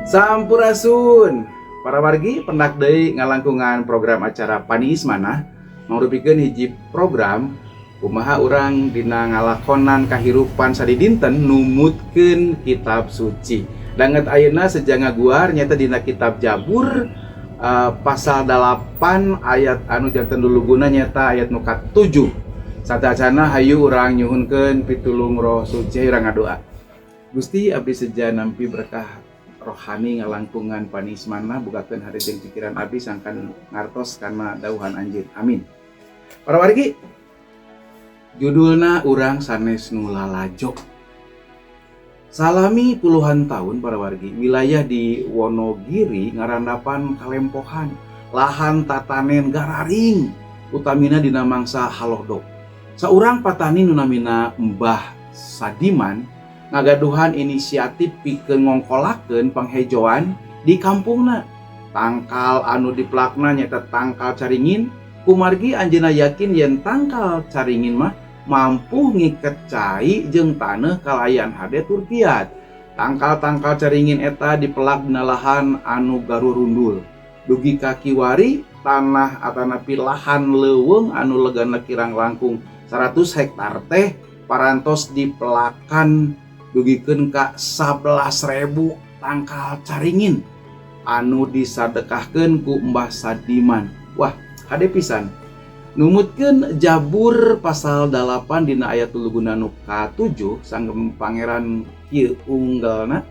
Sampurasun, para wargi pendak deui ngalangkungan program acara Panismana mangrupikeun hiji program kumaha urang dina ngalakonan kahirupan sadidinten numutkeun kitab suci. Danget ayeuna sejanga guar nyata dina kitab Jabur pasal 8 ayat anu janten luluguna nyata ayat nu ka-7. Satacana hayu urang nyuhunkeun pitulung Roh Suci urang ngadoa. Gusti abdi seja nampi berkah rohani ngalangkungan Panismana bukakeun hati jeung pikiran abdi sangkan ngartos kana dauhan anjeun. Amin. Para wargi, judulna urang sanes nu lalajo. Salami puluhan tahun para wargi, wilayah di Wonogiri ngarandapan kalempohan, lahan tatanen gararing, utamina dina mangsa halodok. Saurang patani nu namina Mbah Sadiman ngagaduhan inisiatif pikeun ngongkolakeun panghejoan di kampungna. Tangkal anu diplakna nyata tangkal caringin, kumargi anjeunna yakin yen tangkal caringin mah mampu ngiket cai jeung taneuh kalayan hade turkiat. Tangkal-tangkal caringin eta dipelak dina lahan anu garurundul. Dugi ka kiwari tanah atanapi lahan leuweung anu legana kirang langkung 100 hektar teh parantos dipelakan dugikeun ka 11.000 tangkal caringin anu disadekahkeun ku Mbah Sadiman. Wah, hade pisan. Numutkeun Jabur pasal 8 dina ayat 3 nu ka-7 sanggem pangeran kieu unggalna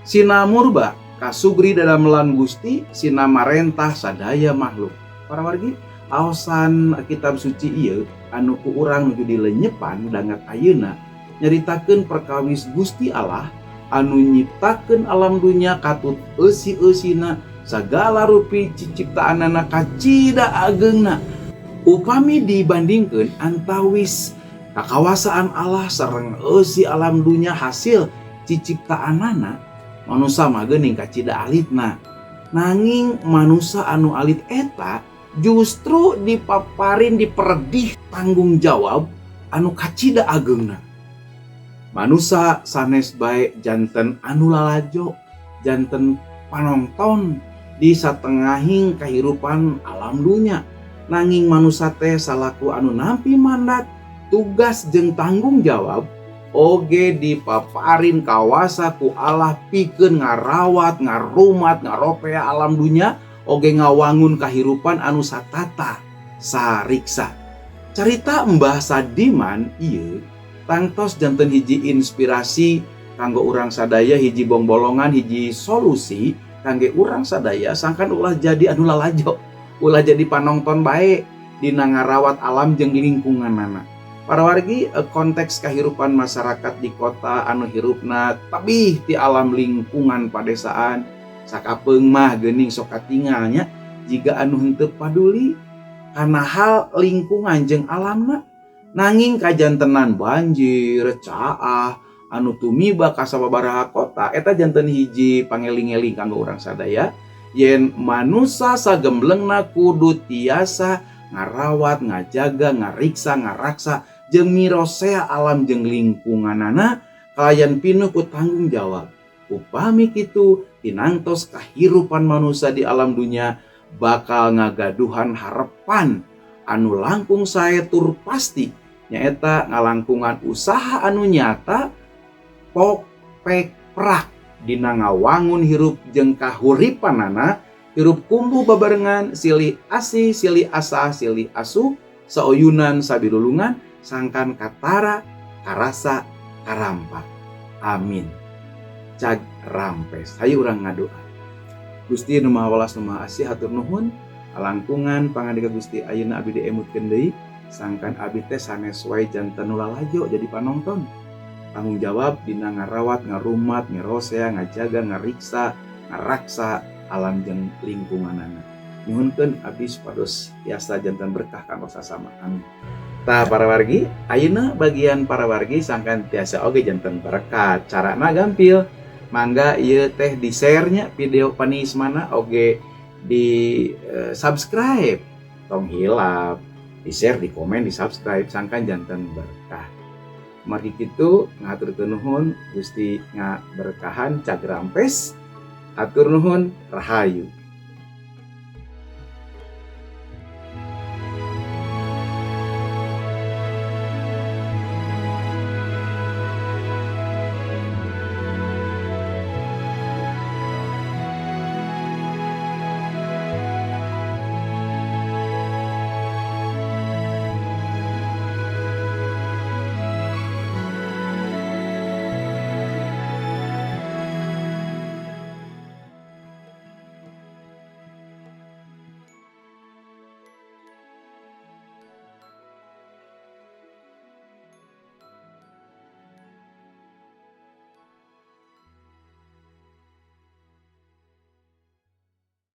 sinamurba kasugri dadamelan Gusti sinamarentah sadaya makhluk. Para wargi, aosan kitab suci ieu anu ku urang nuju dilenyepan dangat ayeuna nyaritakeun perkawis Gusti Allah anu nyiptakeun alam dunya katut eusi-eusina sagala rupi ciciptaanana kacida ageungna. Upami dibandingkeun antawis kakawasaan Allah sareng eusi alam dunya hasil ciciptaanana, manusia mah geuning kacida alitna. Nanging manusia anu alit eta justru dipaparin diperedih tanggung jawab anu kacida ageungna. Manusia sanes bae janten anu lalajo, janten panonton di satengahing kahirupan alam dunya. Nanging manusia teh salaku anu nampi mandat, tugas jeung tanggung jawab oge dipaparin kawasa ku Allah pikeun ngarawat, ngarumat, ngaropea alam dunya oge ngawangun kahirupan anu satata sariksa. Carita Mbah Sadiman ieu tangtos janten hiji inspirasi kanggo urang sadaya, hiji bongbolongan, hiji solusi kangge urang sadaya sangkan ulah jadi anu lalajo, ulah jadi panonton bae dina ngarawat alam jeung lingkunganana. Para wargi, konteks kahirupan masyarakat di kota anu hirupna tabih ti alam lingkungan padesaan sakapeung mah geuning sok katingalnya jiga anu henteu paduli kana hal lingkungan jeung alamna. Nanging kajantenan banjir, caah anu tumiba ka sababaraha kota eta janten hiji pangeling-eling kanggo urang sadaya yen manusia sagemblengna kudu tiasa ngarawat, ngajaga, ngariksa, ngaraksa jeung mirosea alam jeung lingkunganana kalayan pinuh ku tanggung jawab. Upami kitu tinangtos kahirupan manusia di alam dunya bakal ngagaduhan harapan anu langkung sae tur pasti nyaeta ngalangkungan usaha anu nyata pok pek prak dina ngawangun hirup jeung kahuripanana, hirup kumbu babarengan silih asih silih asah silih asuh saoyunan sabirulungan sangkan katara karasa karampa. Amin. Cag rampes. Hayu urang ngadoa. Gusti nu Maha Welas nu Maha Asih hatur nuhun alangkungan pangandika Gusti ayeuna abdi diemutkeun deui sangkan abdi teh sanes wae janten nu lalajo jadi panonton. Tanggung jawab dina ngarawat, ngarumat, ngerosea, ngajaga, ngariksa, ngaraksa alam jeung lingkunganana. Nyuhunkeun abdi supados tiasa janten berkah kanggo sasama. Amin. Tah para wargi, ayeuna bagian para wargi sangkan tiasa oge janten berkah. Carana gampil. Mangga ieu teh di-share nya video Panismana oge di subscribe. Tong hilap, di-share, di komen, di subscribe sangkan janten berkah. Mari kitu ngaturkeun nuhun Gusti ngaberkahan cag rampes Atur nuhun, rahayu.